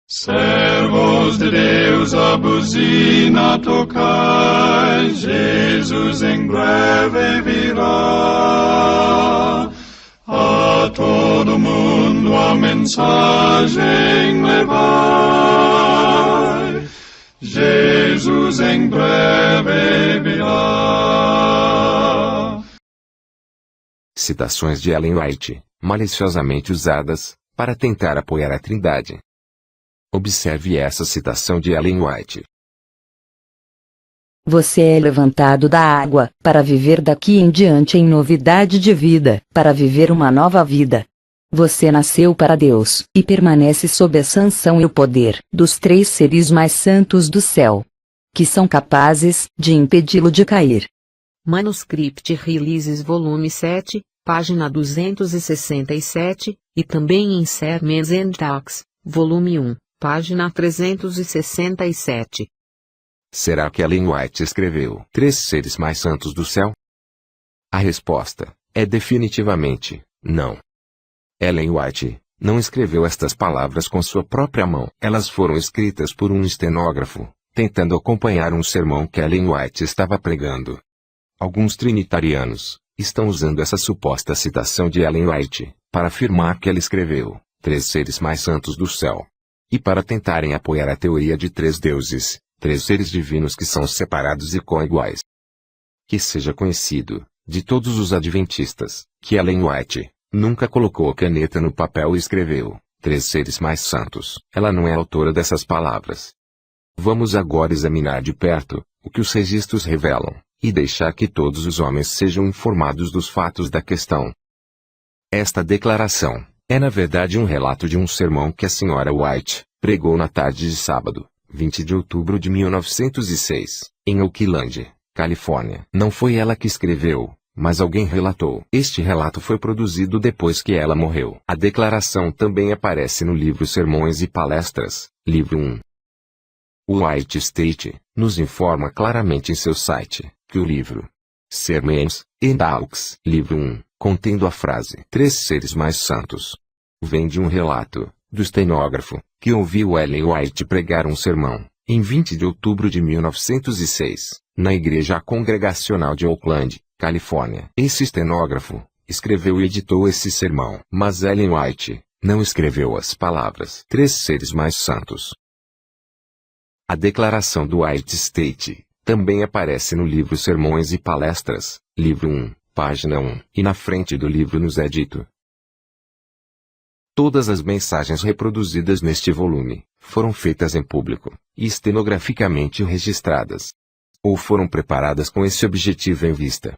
Servos de Deus, a buzina tocai, Jesus em breve virá. A todo mundo a mensagem levai, Jesus em breve virá. Citações de Ellen White, maliciosamente usadas, para tentar apoiar a Trindade. Observe essa citação de Ellen White. Você é levantado da água, para viver daqui em diante em novidade de vida, para viver uma nova vida. Você nasceu para Deus, e permanece sob a sanção e o poder dos três seres mais santos do céu, que são capazes de impedi-lo de cair. Manuscript Releases Volume 7, página 267, e também em Sermons and Talks, Volume 1, página 367. Será que Ellen White escreveu Três Seres Mais Santos do Céu? A resposta é definitivamente não. Ellen White não escreveu estas palavras com sua própria mão. Elas foram escritas por um estenógrafo, tentando acompanhar um sermão que Ellen White estava pregando. Alguns trinitarianos estão usando essa suposta citação de Ellen White para afirmar que ela escreveu Três Seres Mais Santos do Céu, e para tentarem apoiar a teoria de três deuses, três seres divinos que são separados e coiguais. Que seja conhecido, de todos os adventistas, que Ellen White nunca colocou a caneta no papel e escreveu Três Seres Mais Santos. Ela não é autora dessas palavras. Vamos agora examinar de perto o que os registros revelam, e deixar que todos os homens sejam informados dos fatos da questão. Esta declaração é na verdade um relato de um sermão que a Sra. White pregou na tarde de sábado, 20 de outubro de 1906, em Oakland, Califórnia. Não foi ela que escreveu, mas alguém relatou. Este relato foi produzido depois que ela morreu. A declaração também aparece no livro Sermões e Palestras, livro 1. O White State nos informa claramente em seu site que o livro Sermons and Talks, livro 1, contendo a frase Três Seres Mais Santos, vem de um relato do estenógrafo que ouviu Ellen White pregar um sermão, em 20 de outubro de 1906, na Igreja Congregacional de Oakland, Califórnia. Esse estenógrafo escreveu e editou esse sermão, mas Ellen White não escreveu as palavras Três Seres Mais Santos. A declaração do White State também aparece no livro Sermões e Palestras, livro 1, página 1, e na frente do livro nos é dito: todas as mensagens reproduzidas neste volume foram feitas em público e estenograficamente registradas, ou foram preparadas com esse objetivo em vista.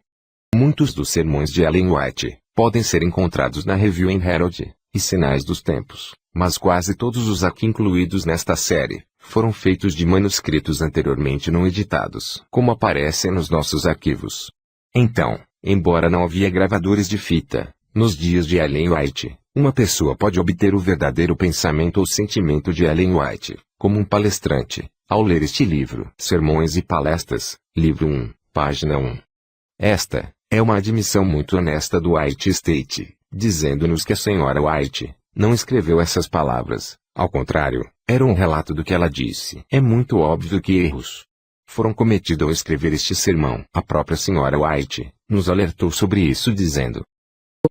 Muitos dos sermões de Ellen White podem ser encontrados na Review and Herald e Sinais dos Tempos, mas quase todos os aqui incluídos nesta série foram feitos de manuscritos anteriormente não editados, como aparecem nos nossos arquivos. Então, embora não havia gravadores de fita nos dias de Ellen White, uma pessoa pode obter o verdadeiro pensamento ou sentimento de Ellen White, como um palestrante, ao ler este livro. Sermões e Palestras, livro 1, página 1. Esta é uma admissão muito honesta do White State, dizendo-nos que a Sra. White não escreveu essas palavras. Ao contrário, era um relato do que ela disse. É muito óbvio que erros foram cometidos ao escrever este sermão. A própria Sra. White nos alertou sobre isso dizendo: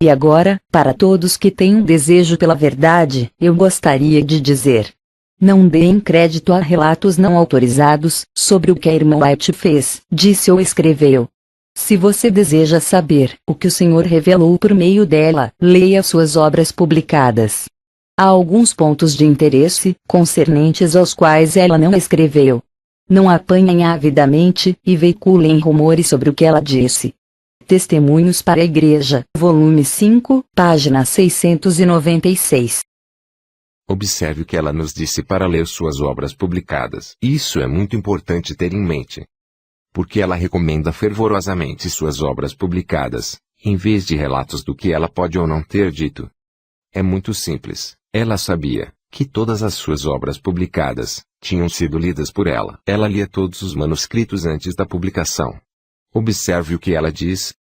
e agora, para todos que têm um desejo pela verdade, eu gostaria de dizer: não deem crédito a relatos não autorizados sobre o que a irmã White fez, disse ou escreveu. Se você deseja saber o que o Senhor revelou por meio dela, leia suas obras publicadas. Há alguns pontos de interesse concernentes aos quais ela não escreveu. Não apanhem avidamente e veiculem rumores sobre o que ela disse. Testemunhos para a Igreja, volume 5, página 696. Observe o que ela nos disse para ler suas obras publicadas. Isso é muito importante ter em mente, porque ela recomenda fervorosamente suas obras publicadas, em vez de relatos do que ela pode ou não ter dito. É muito simples. Ela sabia que todas as suas obras publicadas tinham sido lidas por ela. Ela lia todos os manuscritos antes da publicação. Observe o que ela diz: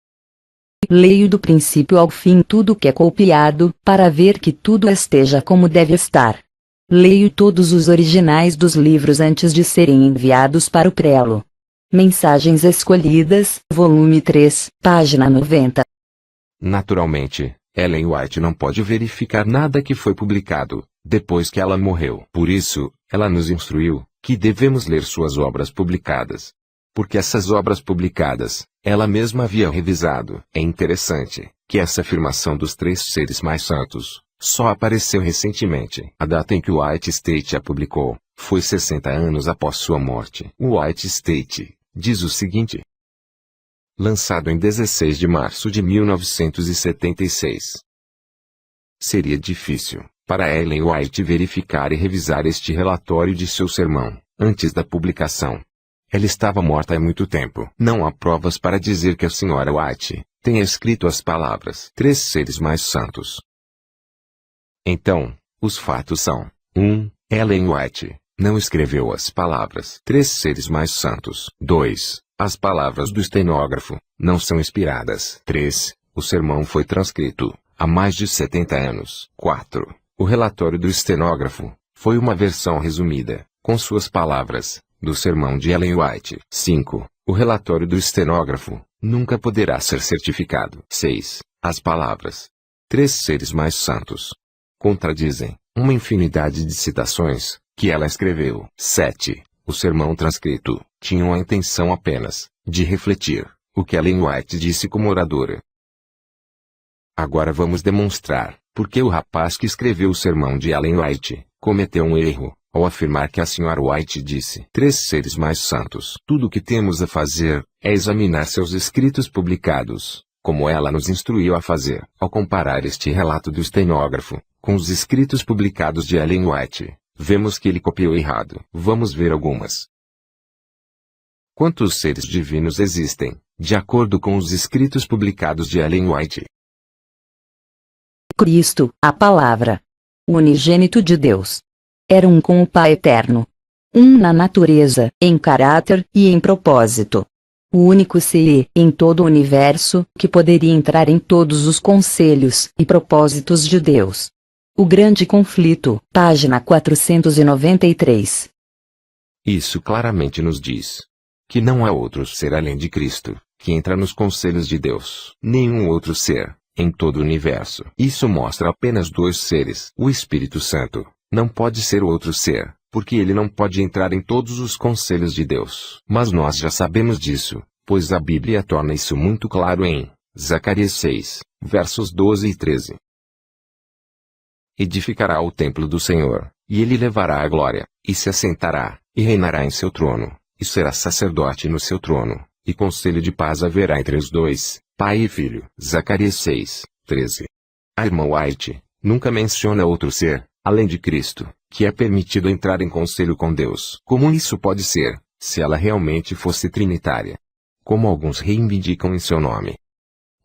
leio do princípio ao fim tudo o que é copiado, para ver que tudo esteja como deve estar. Leio todos os originais dos livros antes de serem enviados para o prelo. Mensagens Escolhidas, volume 3, página 90. Naturalmente, Ellen White não pode verificar nada que foi publicado, depois que ela morreu. Por isso, ela nos instruiu que devemos ler suas obras publicadas. Porque essas obras publicadas, ela mesma havia revisado. É interessante que essa afirmação dos 3 seres mais santos só apareceu recentemente. A data em que o White State a publicou foi 60 anos após sua morte. O White State diz o seguinte: lançado em 16 de março de 1976. Seria difícil para Ellen White verificar e revisar este relatório de seu sermão antes da publicação. Ela estava morta há muito tempo. Não há provas para dizer que a Sra. White tenha escrito as palavras 3 seres mais santos. Então, os fatos são: 1. Ellen White não escreveu as palavras 3 seres mais santos. 2. As palavras do estenógrafo não são inspiradas. 3. O sermão foi transcrito há mais de 70 anos. 4. O relatório do estenógrafo foi uma versão resumida, com suas palavras, do sermão de Ellen White. 5. O relatório do estenógrafo nunca poderá ser certificado. 6. As palavras 3 seres mais santos contradizem uma infinidade de citações que ela escreveu. 7. O sermão transcrito tinha a intenção apenas de refletir o que Ellen White disse como oradora. Agora vamos demonstrar por que o rapaz que escreveu o sermão de Ellen White cometeu um erro ao afirmar que a Sra. White disse 3 seres mais santos. Tudo o que temos a fazer é examinar seus escritos publicados, como ela nos instruiu a fazer. Ao comparar este relato do estenógrafo com os escritos publicados de Ellen White, vemos que ele copiou errado. Vamos ver algumas. Quantos seres divinos existem, de acordo com os escritos publicados de Ellen White? Cristo, a Palavra, o unigênito de Deus, era um com o Pai eterno. Um na natureza, em caráter e em propósito. O único ser, em todo o universo, que poderia entrar em todos os conselhos e propósitos de Deus. O Grande Conflito, página 493. Isso claramente nos diz que não há outro ser além de Cristo que entra nos conselhos de Deus. Nenhum outro ser em todo o universo. Isso mostra apenas 2 seres. O Espírito Santo não pode ser outro ser, porque ele não pode entrar em todos os conselhos de Deus. Mas nós já sabemos disso, pois a Bíblia torna isso muito claro em Zacarias 6, versos 12 e 13. Edificará o templo do Senhor, e ele levará a glória, e se assentará, e reinará em seu trono, e será sacerdote no seu trono, e conselho de paz haverá entre os dois, pai e filho. Zacarias 6, 13. A irmã White nunca menciona outro ser, além de Cristo, que é permitido entrar em conselho com Deus. Como isso pode ser, se ela realmente fosse trinitária? Como alguns reivindicam em seu nome.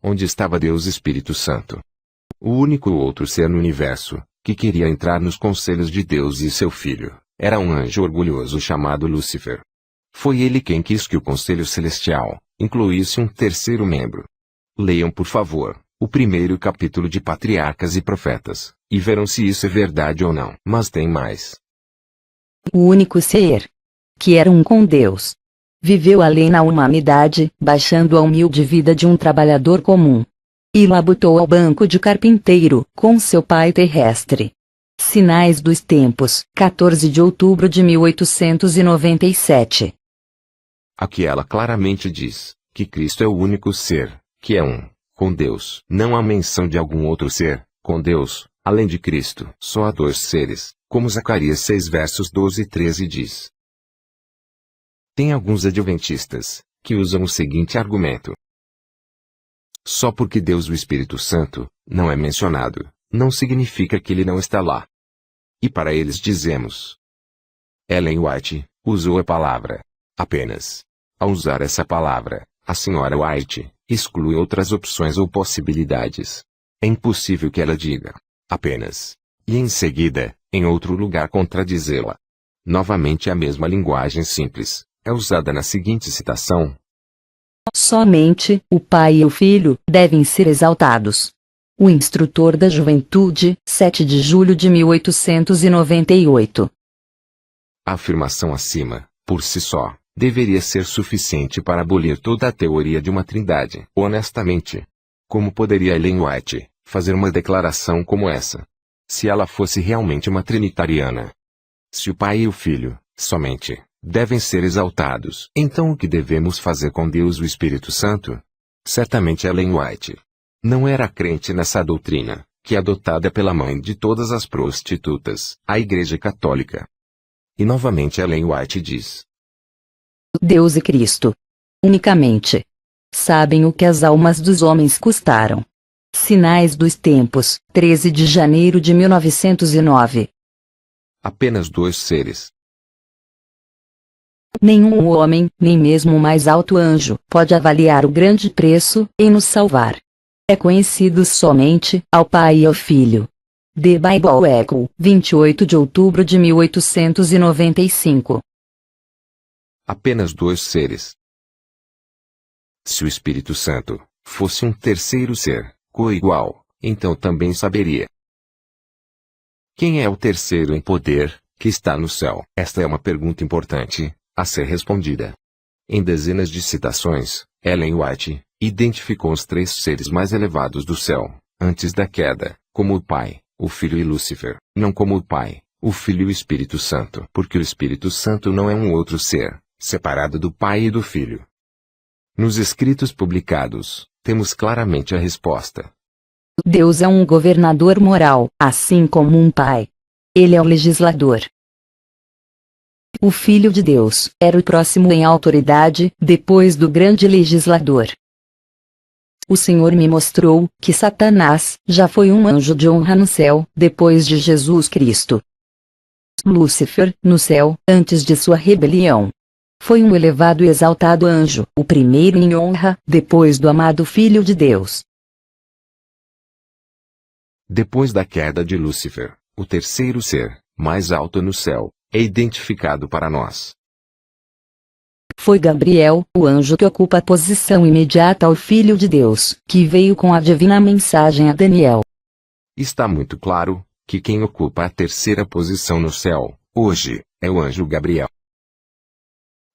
Onde estava Deus Espírito Santo? O único outro ser no universo que queria entrar nos conselhos de Deus e seu filho era um anjo orgulhoso chamado Lúcifer. Foi ele quem quis que o conselho celestial incluísse um terceiro membro. Leiam por favor o 1º capítulo de Patriarcas e Profetas, e verão se isso é verdade ou não. Mas tem mais. O único ser que era um com Deus viveu além na humanidade, baixando a humilde vida de um trabalhador comum. E labutou ao banco de carpinteiro, com seu pai terrestre. Sinais dos Tempos, 14 de outubro de 1897. Aqui ela claramente diz que Cristo é o único ser que é um com Deus. Não há menção de algum outro ser com Deus, além de Cristo. Só há 2 seres, como Zacarias 6 versos 12 e 13 diz. Tem alguns adventistas que usam o seguinte argumento: só porque Deus o Espírito Santo não é mencionado, não significa que ele não está lá. E para eles dizemos: Ellen White usou a palavra apenas. Ao usar essa palavra, a Sra. White exclui outras opções ou possibilidades. É impossível que ela diga apenas e em seguida, em outro lugar contradizê-la. Novamente a mesma linguagem simples é usada na seguinte citação: somente o Pai e o Filho devem ser exaltados. O Instrutor da Juventude, 7 de julho de 1898. A afirmação acima, por si só, deveria ser suficiente para abolir toda a teoria de uma trindade. Honestamente, como poderia Ellen White fazer uma declaração como essa? Se ela fosse realmente uma trinitariana. Se o Pai e o Filho, somente, devem ser exaltados, então o que devemos fazer com Deus o Espírito Santo? Certamente Ellen White não era crente nessa doutrina, que é adotada pela mãe de todas as prostitutas, a Igreja Católica. E novamente Ellen White diz: Deus e Cristo. Unicamente. Sabem o que as almas dos homens custaram. Sinais dos Tempos, 13 de janeiro de 1909. Apenas dois seres. Nenhum homem, nem mesmo o mais alto anjo, pode avaliar o grande preço em nos salvar. É conhecido somente ao Pai e ao Filho. The Bible Echo, 28 de outubro de 1895. Apenas dois seres. Se o Espírito Santo fosse um terceiro ser, coigual, então também saberia. Quem é o terceiro em poder, que está no céu? Esta é uma pergunta importante a ser respondida. Em dezenas de citações, Ellen White identificou os três seres mais elevados do céu, antes da queda, como o Pai, o Filho e Lúcifer, não como o Pai, o Filho e o Espírito Santo, porque o Espírito Santo não é um outro ser, separado do Pai e do Filho. Nos escritos publicados, temos claramente a resposta. Deus é um governador moral, assim como um pai. Ele é o legislador. O Filho de Deus era o próximo em autoridade, depois do grande legislador. O Senhor me mostrou que Satanás já foi um anjo de honra no céu, depois de Jesus Cristo. Lúcifer, no céu, antes de sua rebelião. Foi um elevado e exaltado anjo, o primeiro em honra, depois do amado Filho de Deus. Depois da queda de Lúcifer, o terceiro ser, mais alto no céu, é identificado para nós. Foi Gabriel, o anjo que ocupa a posição imediata ao Filho de Deus, que veio com a divina mensagem a Daniel. Está muito claro que quem ocupa a terceira posição no céu, hoje, é o anjo Gabriel.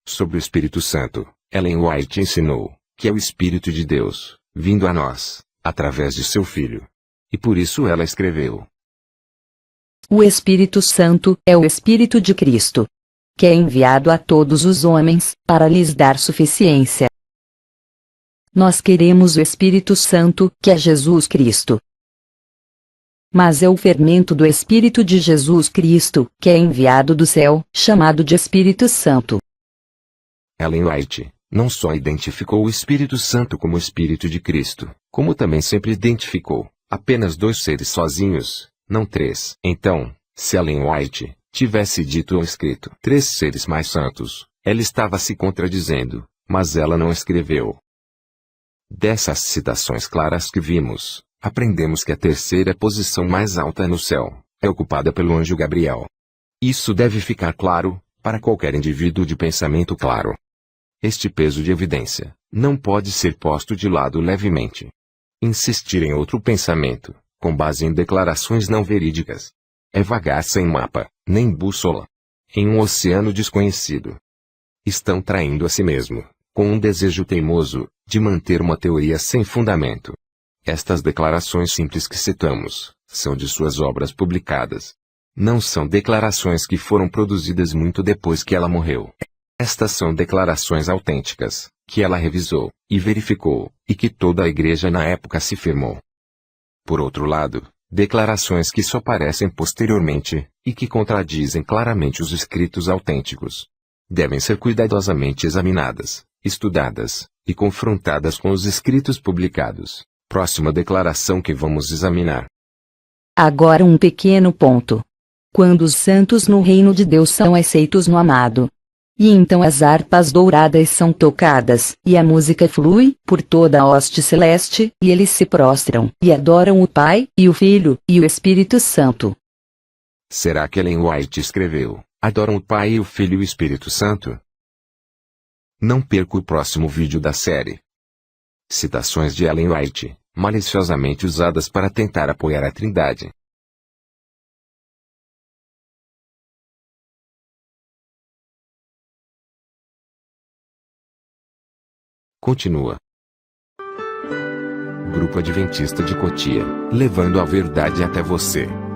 Sobre o Espírito Santo, Ellen White ensinou que é o Espírito de Deus, vindo a nós, através de seu Filho. E por isso ela escreveu: O Espírito Santo é o Espírito de Cristo, que é enviado a todos os homens, para lhes dar suficiência. Nós queremos o Espírito Santo, que é Jesus Cristo. Mas é o fermento do Espírito de Jesus Cristo, que é enviado do céu, chamado de Espírito Santo. Ellen White não só identificou o Espírito Santo como o Espírito de Cristo, como também sempre identificou apenas dois seres sozinhos, não três. Então, se Ellen White tivesse dito ou escrito três seres mais santos, ela estava se contradizendo, mas ela não escreveu. Dessas citações claras que vimos, aprendemos que a terceira posição mais alta no céu é ocupada pelo anjo Gabriel. Isso deve ficar claro para qualquer indivíduo de pensamento claro. Este peso de evidência não pode ser posto de lado levemente. Insistir em outro pensamento, com base em declarações não verídicas, é vagar sem mapa, nem bússola, em um oceano desconhecido. Estão traindo a si mesmo, com um desejo teimoso de manter uma teoria sem fundamento. Estas declarações simples que citamos são de suas obras publicadas. Não são declarações que foram produzidas muito depois que ela morreu. Estas são declarações autênticas, que ela revisou e verificou, e que toda a igreja na época se firmou. Por outro lado, declarações que só aparecem posteriormente, e que contradizem claramente os escritos autênticos, devem ser cuidadosamente examinadas, estudadas, e confrontadas com os escritos publicados. Próxima declaração que vamos examinar. Agora um pequeno ponto. Quando os santos no reino de Deus são aceitos no amado, e então as harpas douradas são tocadas, e a música flui por toda a hoste celeste, e eles se prostram, e adoram o Pai, e o Filho, e o Espírito Santo. Será que Ellen White escreveu, adoram o Pai e o Filho e o Espírito Santo? Não perca o próximo vídeo da série. Citações de Ellen White, maliciosamente usadas para tentar apoiar a Trindade. Continua. Grupo Adventista de Cotia, levando a verdade até você.